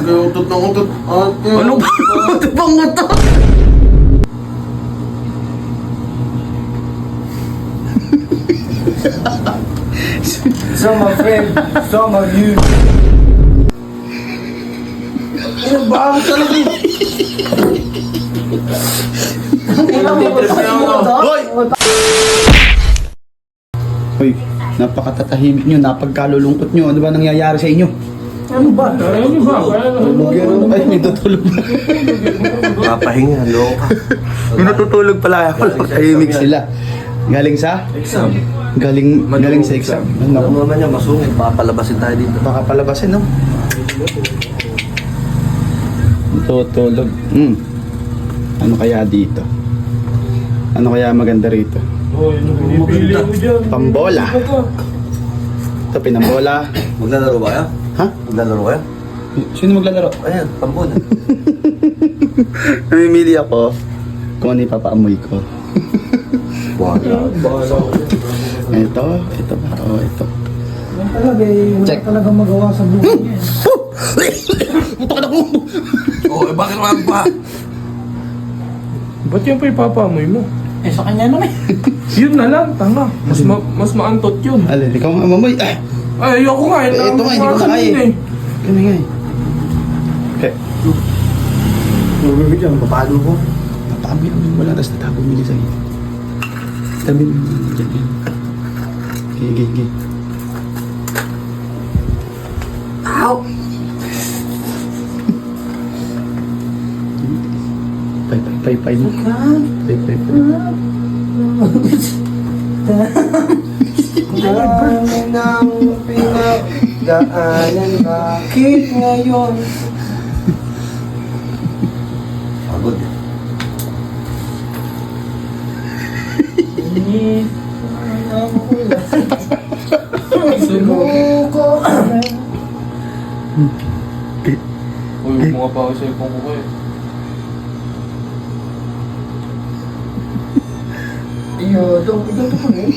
Utot ng utot. Ano ba? Ito bang utot? Some of friend, some of you. Ano ba? Ang talaga eh. Hoy! Hoy, napakatatahimik nyo, napagkalulungkot nyo. Ano ba nangyayari sa inyo? Ano ba? Ano ba? Ay, may tutulog na. Papahinga, loka. May natutulog pala ako. Tahimik sila. Galing sa? Exam. Galing sa exam. Ano Ano? naman niya, masungit. Papalabasin tayo dito. Baka palabasin, no? Tutulog. Ano kaya dito? Ano kaya maganda rito? Oh, ano pinipili mo dyan? Pambola. Ito, pinambola. Maglalaro ba kayo? Ha? Maglalaro kayo? Sino maglalaro? Ayan, pambon. Namimili ako kung ano ipapaamoy ko. Wala. Ito ba? Oh, ito. Yan talaga eh. Wala Check. talaga magawa sa buhay niya. Putok na ko! Oh, bakit wag pa? Ba't yan pa ipapaamoy mo? Eh, sa kanya naman. Yun na lang, tanga. Mas maantot yun. Alin, ikaw nga mamoy. Ay, ayoko nga. Ito nga, hindi ko na kaya eh. Kami nga eh. Okay. Bibigyan, papalo ko. Papaamoy ako wala, tapos natago mo niya sa'yo. Tabi mo dyan. Gigi. Ow! Pay mo. Pay. Dami ng pinagdaanan, bakit ngayon? Pagod. Sinuko. Uy, huwag mo nga pa ako sa ipong ko eh. Iyo, dong, ito po eh.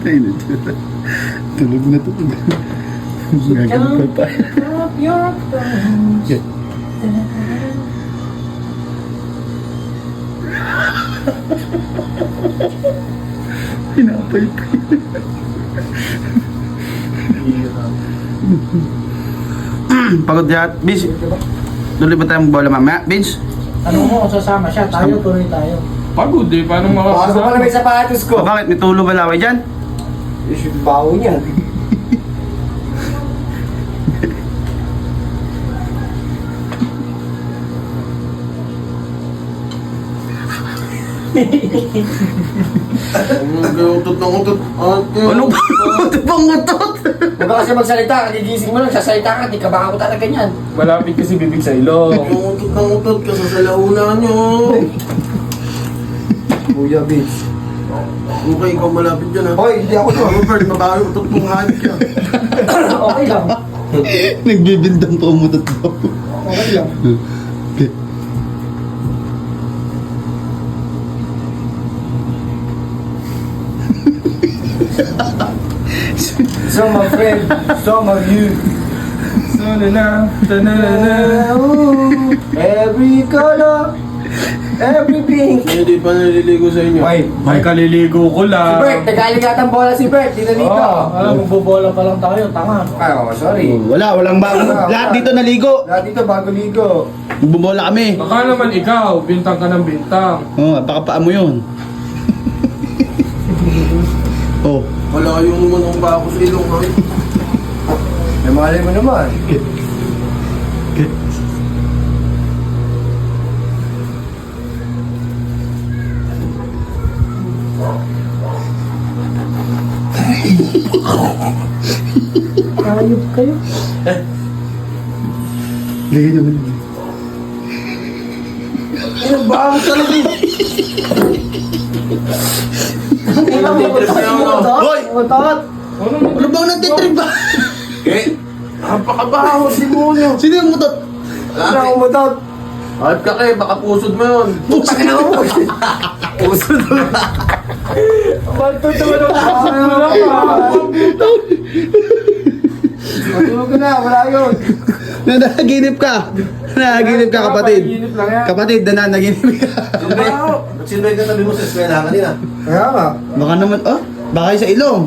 Ay, tulog na tulog. Gagawin pa. Okay. Pinapay-pay. Pagod yan. Vince, tuloy ba tayong bola mamaya? Vince? Ano mo, sasama siya. Tayo, tuloy tayo. Pagod eh, paano Pasok pa na makakasama? may sapatos ko. Bakit? May tulo ba laway dyan? Yung baho niya. Utot ng utot. Ano ba? Ito bang utot? Huwag ka kasi magsalita, kagigising mo lang, sasalita ka, di ka baka ko talaga niyan. Malapit kasi bibig sa ilong. Utot ng utot ka sa salauna niyo. Kuya Vince. Okay, ikaw malapit dyan ha. Hoy, hindi ako to. Robert, mabaho yung utot mong hayop ka. Okay lang. Nagbibindang pa umutot daw. Okay lang. Some of friend, some of you. Tanana. Every color, everything. Hindi pa naliligo sa inyo. May kaliligo ko Si lang. Bert, nagaling yata ang bola si Bert, di na dito. Alam, magbobola pa lang tayo. Tanga. Ay, oh, sorry. Walang bago. Lahat dito naligo. Lahat dito bago ligo. Bumola kami. Baka naman ikaw, bintang ka ng bintang. Oh, baka paa mo yun. Oh. Wala yung naman ang bako sa ilong ha. May malay mo naman. Ayop kayo. Lagay naman. Ano ba ang talaga eh? Hoy! Utot. Ano bang nagtitrip ba? Eh, napakabaho si Monyo. Sino yung mutot? Wala akong matot. Ayop ka kay, baka pusod mo yun. Pusa na mo. Pusod mo. Matulog ka na, wala yun. Nanaginip ka. Nanaginip ka, kapatid. Panaginip lang yan. Kapatid, nanaginip ka. Sino ba yung katabi mo sa eskwela kanina? Kaya nga. Baka naman, baka yung sa ilong.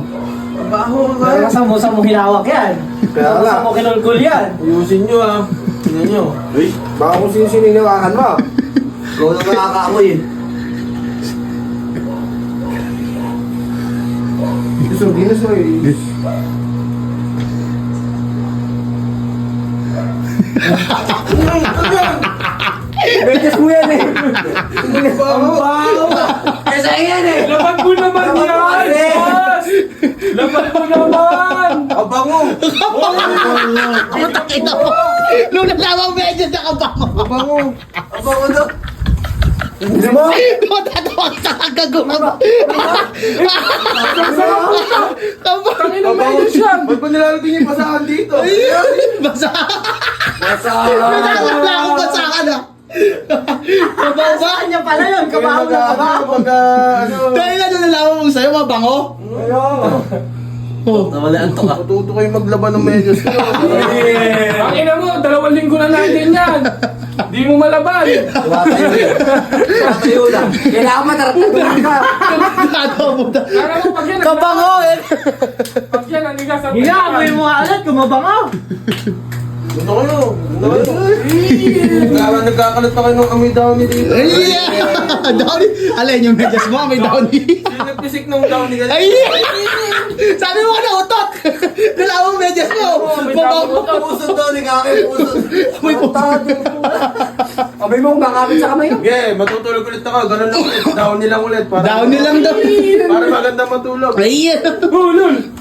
Baho Kaya sa mo hinawak yan. Kaya nga. Sa mo kinulkul yan. Ayusin nyo ah. Tingnan nyo. Uy, Baka kung sino hinawakan mo. ikaw na nakakaamoy eh. Ginos mo eh. Betes mo yan eh. Ang baho. Kesa yan eh. Laban mo naman yan! Boss! Laban mo naman! Abango! Ito mo. Nung nalawang medyo sa kabango. Abango! Abango daw! Hindi mo? Matatawa ka sa kagagumang. Tangin ang medyo siya! Ba't ba nilalagay yung pasahan dito? Basa. Basa! Wala akong basahan ah. Kabaw ba? Kanya pala yun. Kabaho na kabaho. Ano? Dahil na nalaman mo sa'yo, mabango. Oh. Nawalaan to ka. Matuto kayo maglaban ng medyas ko. Ang ina mo, 2 linggo na natin yan! Di mo malaban! Tayo lang. Kailangan matarataguan ka. Nakakabuta. Kaya mo, pag yan, Kabango eh. pag yan, aniga sa Hinaamoy mo alat, kumabangaw. Gusto ko yun. Nagkakalat pa kayo ng amoy downy dito. Ay, Downy. Alay, yung medyas mo, may Downy. Sino nagpisik ng downy ka? Ay! Sabi mo na utot! Dalawang medyas mo! Mabango. Pusod downy ka kayo. Pusod. May puto. Abay mo, kakapit sa kamay yun. Yeah, matutulog ulit ako. Ganun lang ulit. Downy lang ulit. Downy lang daw. Para maganda matulog. Ay! Oh, lol!